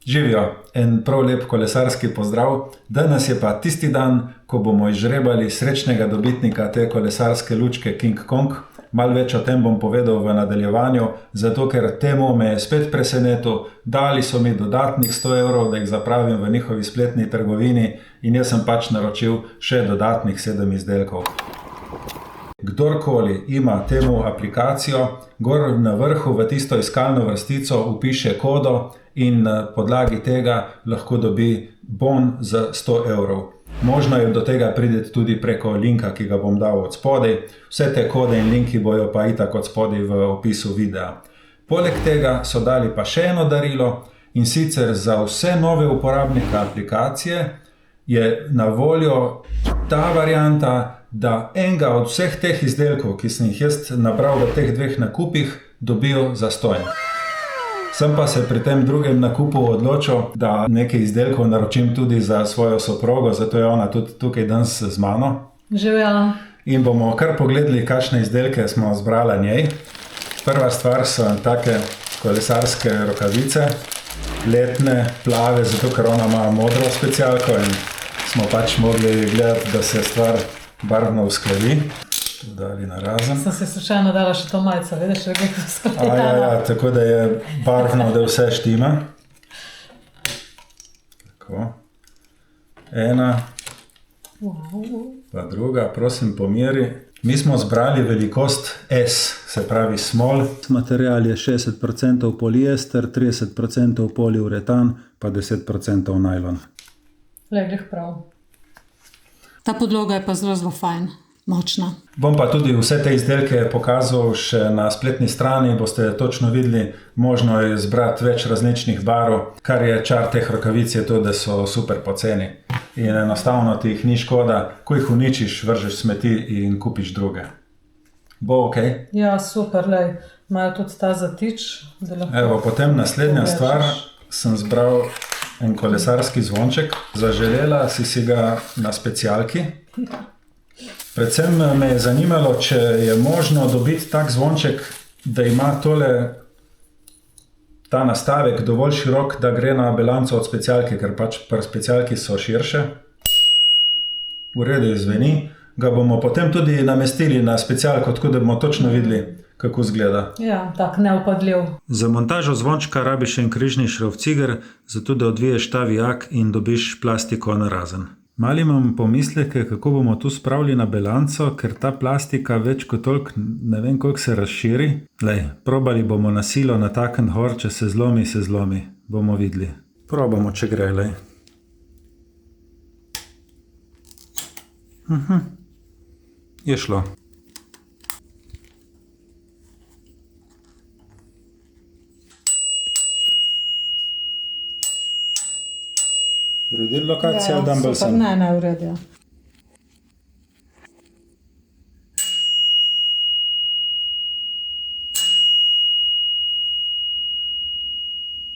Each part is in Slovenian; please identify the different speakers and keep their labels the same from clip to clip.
Speaker 1: Živijo, en prav lep kolesarski pozdrav. Danes je pa tisti dan, ko bomo izžrebali srečnega dobitnika te kolesarske lučke King Kong. Malo več o tem bom povedal v nadaljevanju, zato ker temu me je spet presenetil. Dali so mi dodatnih 100 evrov, da jih zapravim v njihovi spletni trgovini in jaz sem pač naročil še dodatnih 7 izdelkov. Kdorkoli ima temu aplikacijo, gor na vrhu v tisto iskalno vrstico vpiše kodo in na podlagi tega lahko dobi bon za 100 evrov. Možno je do tega priti tudi preko linka, ki ga bom dal od spodaj. Vse te kode in linki bojo pa itak od spodaj v opisu videa. Poleg tega so dali pa še eno darilo in sicer za vse nove uporabnike aplikacije je na voljo ta varianta, da enega od vseh teh izdelkov, ki sem jih jaz nabral v teh dveh nakupih, dobijo zastonj. Sem pa se pri tem drugem nakupu odločil, da nekaj izdelkov naročim tudi za svojo soprogo, zato je ona tudi tukaj danes z mano.
Speaker 2: Živela.
Speaker 1: In bomo kar pogledali, kakšne izdelke smo zbrali njej. Prva stvar so take kolesarske rokavice, letne, plave, zato ker ona ima modro specialko in smo pač mogli gledati, da se stvar barvno uskladi. Dali na razen.
Speaker 2: Sem se slučajno dala še to majico, vidiš, kako skladila.
Speaker 1: Ja, tako da je barvno, da vse štima. Tako. Ena. Pa druga, prosim pomeri. Mi smo zbrali velikost S, se pravi small. Material je 60% poliester, 30% poliuretan, pa 10% najlon.
Speaker 2: Glih prav. Ta podloga je pa zelo fajn. Močna.
Speaker 1: Bom pa tudi vse te izdelke pokazal še na spletni strani, boste točno videli, možno je zbrati več različnih barv, kar je čar teh rokavic je to, da so super poceni. In enostavno ti jih ni škoda, ko jih uničiš, vržeš smeti in kupiš druge. Bo okej?
Speaker 2: Ja, super, lej. Imajo tudi ta zatič.
Speaker 1: Evo, potem naslednja stvar, sem zbral en kolesarski zvonček. Zaželela si ga na specialki. Predvsem me je zanimalo, če je možno dobiti tak zvonček, da ima ta nastavek dovolj širok, da gre na balanco od specialke, ker pač pri specialki so širše. V redu zveni. Ga bomo potem tudi namestili na specialko, tako da bomo točno videli, kako izgleda.
Speaker 2: Ja, tak neupadljiv.
Speaker 1: Za montažo zvončka rabiš en križni šravciger, zato da odviješ ta vijak in dobiš plastiko na razen. Mali imam pomisleke, kako bomo tu spravili na balanco, ker ta plastika več kot toliko, ne vem koliko se razširi. Lej, probali bomo na silo natakniti gor, če se zlomi, se zlomi. Bomo videli. Probamo, če gre, lej. Je šlo. Uredili lokacijo, dan bolj sem.
Speaker 2: Ne, uredijo.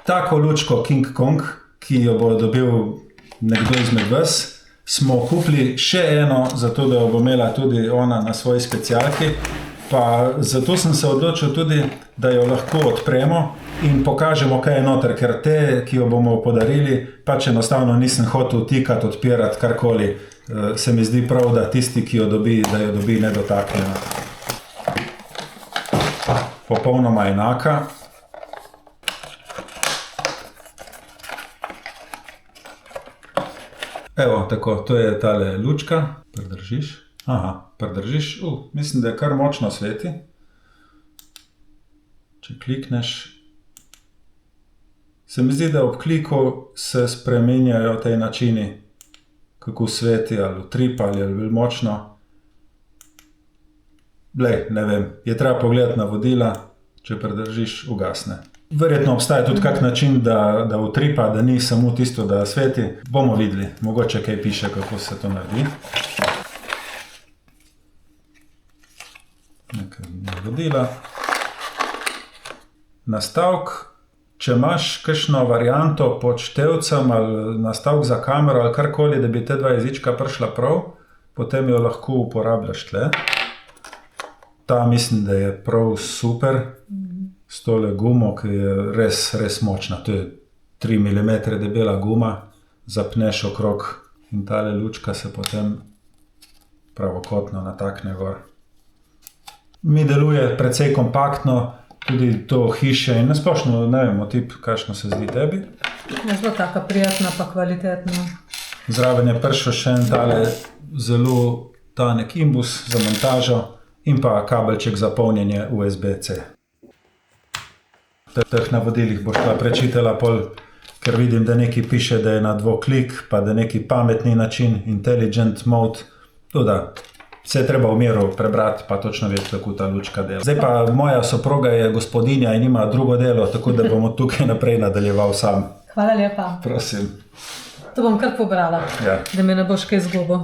Speaker 1: Tako lučko King Kong, ki jo bo dobil nekdo izmed vas, smo kupili še eno, zato da jo bo imela tudi ona na svoji specialki. Pa zato sem se odločil tudi, da jo lahko odpremo in pokažemo, kaj je noter, ker te, ki jo bomo podarili, pač enostavno nisem hotel tikati, odpirati karkoli. Se mi zdi prav, da tisti, ki jo dobi, da jo dobi nedotaknjeno. Popolnoma enaka. Evo, tako, to je tale lučka. Pridržiš. Aha, pridržiš. Mislim, da je kar močno sveti. Če klikneš. Se mi zdi, da ob kliku se spreminjajo te načini, kako sveti, ali utripa, ali bolj močno. Glej, ne vem, je treba pogledati navodila, če pridržiš, ugasne. Verjetno obstaja tudi kak način, da utripa, da ni samo tisto, da sveti. Bomo videli, mogoče kaj piše, kako se to naredi. Nekaj navodila. Nastavek. Če imaš kakšno varianto pod števcem ali nastavek za kamero ali karkoli, da bi te dva jezička prišla prav, potem jo lahko uporabljaš tle. Ta mislim, da je prav super. S tole gumo, ki je res močna. To je 3 mm debela guma, zapneš okrog in tale lučka se potem pravokotno natakne gor. Mi deluje precej kompaktno, tudi to hiše in nasplošno, ne vem, otip, kakšno se zdi tebi.
Speaker 2: Je zelo taka prijetna pa kvalitetna.
Speaker 1: Zraven je prišel še en tale zelo tanek imbus za montažo in pa kabelček za polnjenje USB-C. V teh navodilih boš pa prečitala pol, ker vidim, da nekaj piše, da je na dvoklik, pa da neki pametni način, intelligent mode. Tudi vse treba v miru prebrati, pa točno vedeti, kako ta lučka dela. Zdaj pa moja soproga je gospodinja in ima drugo delo, tako da bomo tukaj naprej nadaljeval sam.
Speaker 2: Hvala lepa.
Speaker 1: Prosim.
Speaker 2: To bom kar pobrala,
Speaker 1: Ja.
Speaker 2: da mi ne boš kaj izgubil.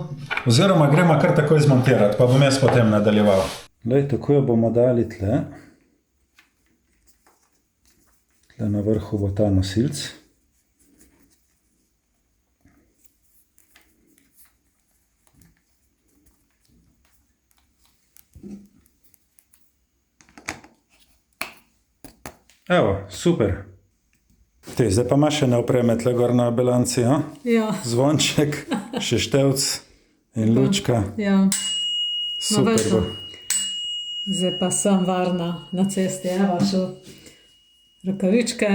Speaker 1: Oziroma gremo kar takoj zmontirati, pa bom jaz potem nadaljeval. Lej, tako jo bomo dali tle. Tle na vrhu bo ta nosilc. Evo, super. Zdaj pa imaš še ne opreme tle gor na bilanci, ja?
Speaker 2: Ja,
Speaker 1: Zvonček, še števc in lučka.
Speaker 2: ja.
Speaker 1: Super
Speaker 2: veš,
Speaker 1: bo.
Speaker 2: Zdaj pa sem varna na cesti, evo, še rokavičke,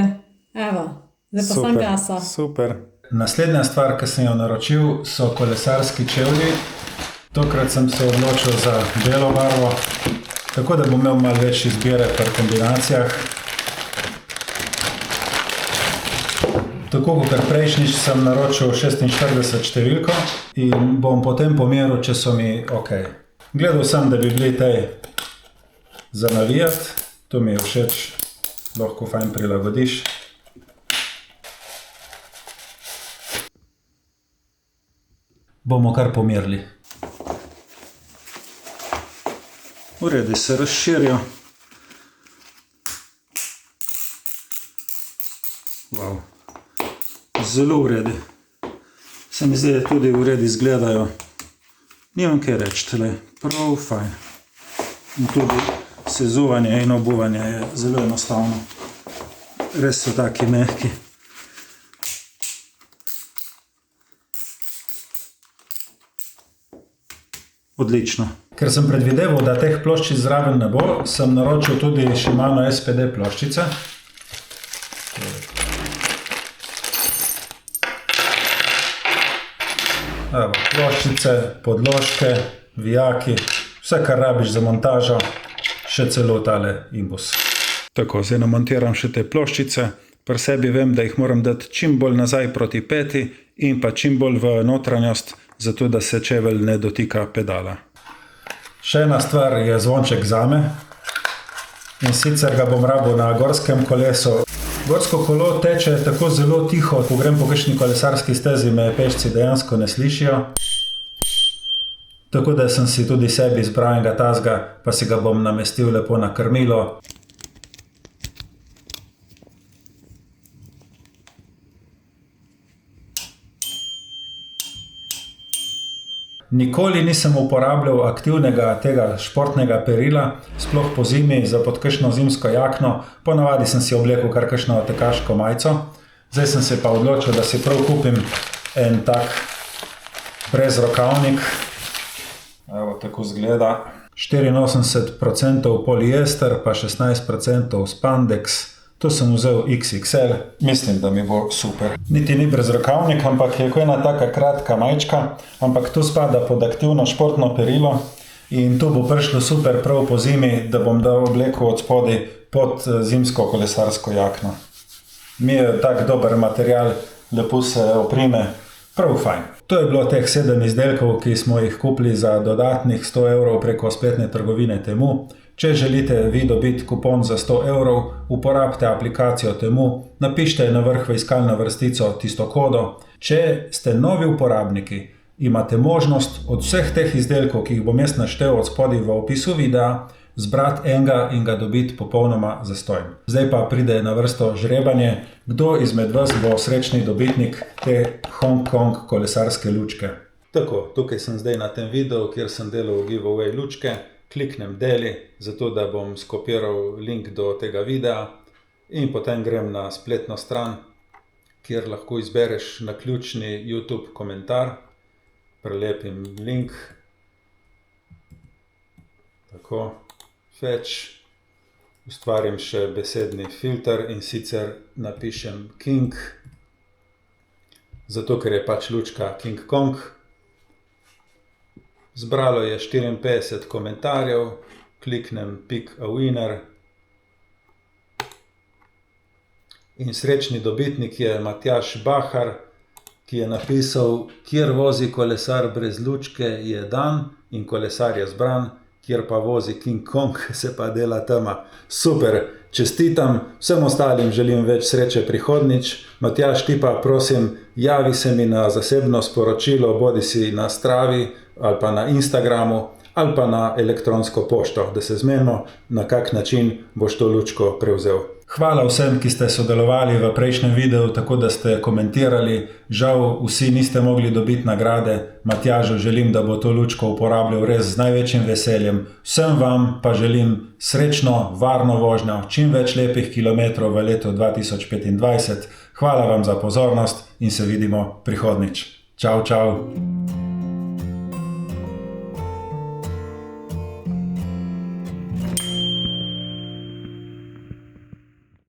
Speaker 2: evo, zdaj pa sem gasa.
Speaker 1: Super. Naslednja stvar, ki sem jo naročil, so kolesarski čevlji. Tokrat sem se odločil za belo barvo, tako da bom imel malo več izbire pri kombinacijah. Tako kot prejšnjič sem naročil 46 številko in bom potem pomeril, če so mi ok. Gledal sem, da bi bili tej za navijati, to mi je všeč, lahko fajn prilagodiš. Bomo kar pomerili. Uredi se razširijo. Wow. Zelo uredi. Se mi zdi, da tudi uredi izgledajo. Nimam kaj reči, tele, prav fajn. In tudi sezuvanje in obuvanje je zelo enostavno. Res so taki mehki. Odlično. Ker sem predvideval, da teh ploščic zraven ne bo, sem naročil tudi Shimano SPD ploščice. Evo, ploščice, podložke, vijaki, vse kar rabiš za montažo, še celo tale imbus. Tako, zdaj namontiram še te ploščice. Pri sebi vem, da jih moram dati čim bolj nazaj proti peti in pa čim bolj v notranjost, zato da se čevelj ne dotika pedala. Še ena stvar je zvonček zame in sicer ga bom rabil na gorskem kolesu. Gorsko kolo teče tako zelo tiho, ko grem po kakšni kolesarski stezi, me pešci dejansko ne slišijo. Tako da sem si tudi sebi izbral enega tazga, pa si ga bom namestil lepo na krmilo. Nikoli nisem uporabljal aktivnega tega športnega perila, sploh po zimi za pod kakšno zimsko jakno. Ponavadi sem si oblekel kar kakšno tekaško majico. Zdaj sem se pa odločil, da si prav kupim en tak brezrokavnik. Evo, tako izgleda. 84% poliester, pa 16% spandex. To sem vzel XXL, mislim, da mi bo super. Niti ni brezrokavnik, ampak je ena taka kratka majčka, ampak tu spada pod aktivno športno perilo in tu bo prišlo super prav po zimi, da bom dal obleko od spodaj pod zimsko kolesarsko jakno. Mi je tak dober material, lepo se oprime, prav fajn. To je bilo teh 7 izdelkov, ki smo jih kupili za dodatnih 100 evrov preko spletne trgovine Temu. Če želite vi dobiti kupon za 100 evrov, uporabite aplikacijo Temu, napišite na vrh v iskalno vrstico tisto kodo. Če ste novi uporabniki, imate možnost od vseh teh izdelkov, ki jih bom jaz naštel od spodaj v opisu videa, zbrati enega in ga dobiti popolnoma zastonj. Zdaj pa pride na vrsto žrebanje, kdo izmed vas bo srečni dobitnik te Hong Kong kolesarske lučke. Tako, tukaj sem zdaj na tem videu, kjer sem delal giveaway lučke. Kliknem deli, zato da bom skopiral link do tega videa in potem grem na spletno stran, kjer lahko izbereš naključni YouTube komentar. Prelepim link. Tako, fetch. Ustvarim še besedni filter in sicer napišem King, zato ker je pač lučka King Kong. Zbralo je 54 komentarjev, kliknem Pick a winner in srečni dobitnik je Matjaž Bahar, ki je napisal: kjer vozi kolesar brez lučke, je dan in kolesar je zbran, kjer pa vozi King Kong, se pa dela tema. Super, čestitam, vsem ostalim želim več sreče prihodnjič. Matjaž, ti pa prosim, javi se mi na zasebno sporočilo, bodisi na Stravi ali pa na Instagramu ali pa na elektronsko pošto, da se zmenimo, na kak način boš to lučko prevzel. Hvala vsem, ki ste sodelovali v prejšnjem videu, tako da ste komentirali. Žal vsi niste mogli dobiti nagrade. Matjažu želim, da bo to lučko uporabljal res z največjim veseljem. Vsem vam pa želim srečno, varno vožnjo, čim več lepih kilometrov v letu 2025. Hvala vam za pozornost in se vidimo prihodnjič. Čau, čau.